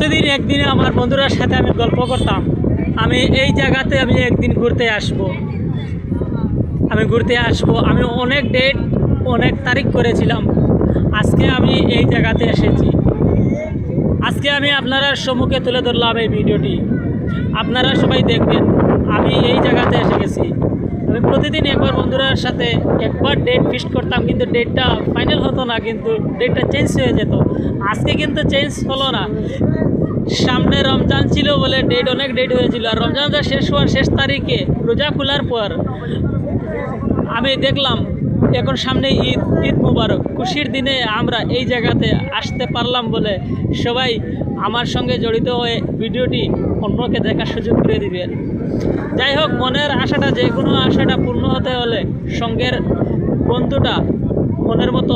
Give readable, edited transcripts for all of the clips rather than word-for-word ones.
প্রতিদিন একদিনে আমার বন্ধুরার সাথে আমি গল্প করতাম, আমি এই জায়গাতে আমি একদিন ঘুরতে আসব, আমি অনেক ডেট অনেক তারিখ করেছিলাম। আজকে আমি এই জায়গাতে এসেছি, আজকে আমি আপনারা সম্মুখে তুলে ধরলাম এই ভিডিওটি। আপনারা সবাই দেখবেন আমি এই জায়গাতে এসে গেছি। আমি প্রতিদিন একবার বন্ধুরার সাথে একবার ডেট ফিক্সড করতাম, কিন্তু ডেটটা ফাইনাল হতো না, কিন্তু ডেটটা চেঞ্জ হয়ে যেত। আজকে কিন্তু চেঞ্জ হলো না। সামনে রমজান ছিল বলে অনেক ডেট হয়েছিল, আর রমজানটা শেষ হওয়ার শেষ তারিখে রোজা খোলার পর আমি দেখলাম এখন সামনে ঈদ মুবারক, খুশির দিনে আমরা এই জায়গাতে আসতে পারলাম বলে সবাই আমার সঙ্গে জড়িত হয়ে ভিডিওটি অন্যকে দেখার সুযোগ করে দিবেন। যাই হোক, মনের আশাটা, যে কোনো আশাটা পূর্ণ হতে হলে সঙ্গের বন্ধুটা মনের মতো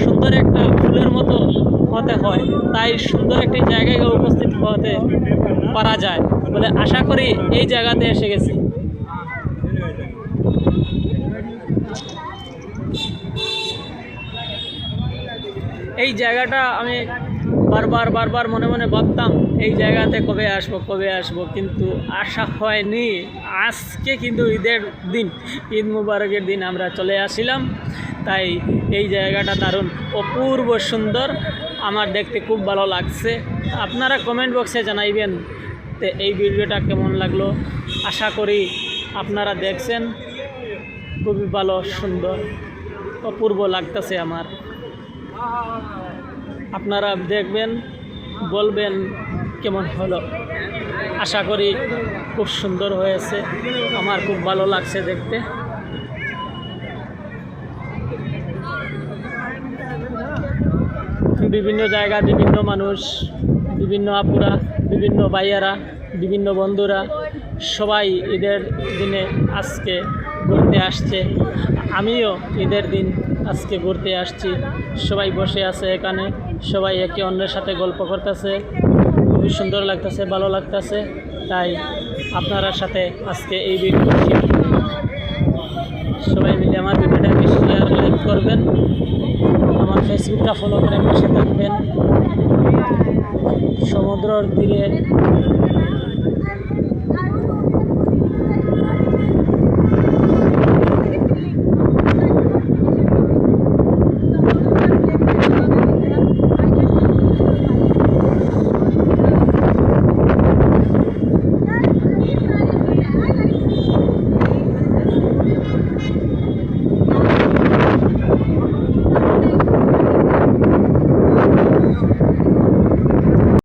সুন্দর একটা ফুলের মতো হতে হয়, তাই সুন্দর একটি জায়গায় উপস্থিত হতে পারা যায় বলে আশা করি এই জায়গাতে এসে গেছি। এই জায়গাটা আমি বারবার মনে মনে ভাবতাম এই জায়গাতে কবে আসবো, কিন্তু আসা হয়নি। আজকে কিন্তু ঈদের দিন, ঈদ মুবারকের দিন আমরা চলে আসিলাম। তাই এই জায়গাটা দারুণ অপূর্ব সুন্দর, আমার দেখতে খুব ভালো লাগছে। আপনারা কমেন্ট বক্সে জানাইবেন তো এই ভিডিওটা কেমন লাগলো। আশা করি আপনারা দেখছেন, খুবই ভালো সুন্দর অপূর্ব লাগতেছে আমার। আপনারা দেখবেন, বলবেন কেমন হলো। আশা করি খুব সুন্দর হয়েছে, আমার খুব ভালো লাগছে দেখতে। বিভিন্ন জায়গা, বিভিন্ন মানুষ, বিভিন্ন আপুরা, বিভিন্ন ভাইয়ারা, বিভিন্ন বন্ধুরা সবাই ঈদের দিনে আজকে ঘুরতে আসছে। আমিও ঈদের দিন আজকে ঘুরতে আসছি। সবাই বসে আছে এখানে, সবাই একে অন্যের সাথে গল্প করতেছে, খুবই সুন্দর লাগতেছে, ভালো লাগতেছে। তাই আপনার সাথে আজকে এই ভিডিও সবাই মিলে আমার ভিডিওটাকে শেয়ার, লাইক করবেন, আমার ফেসবুকটা ফলো করে পাশে থাকবেন। সমুদ্রের তীরে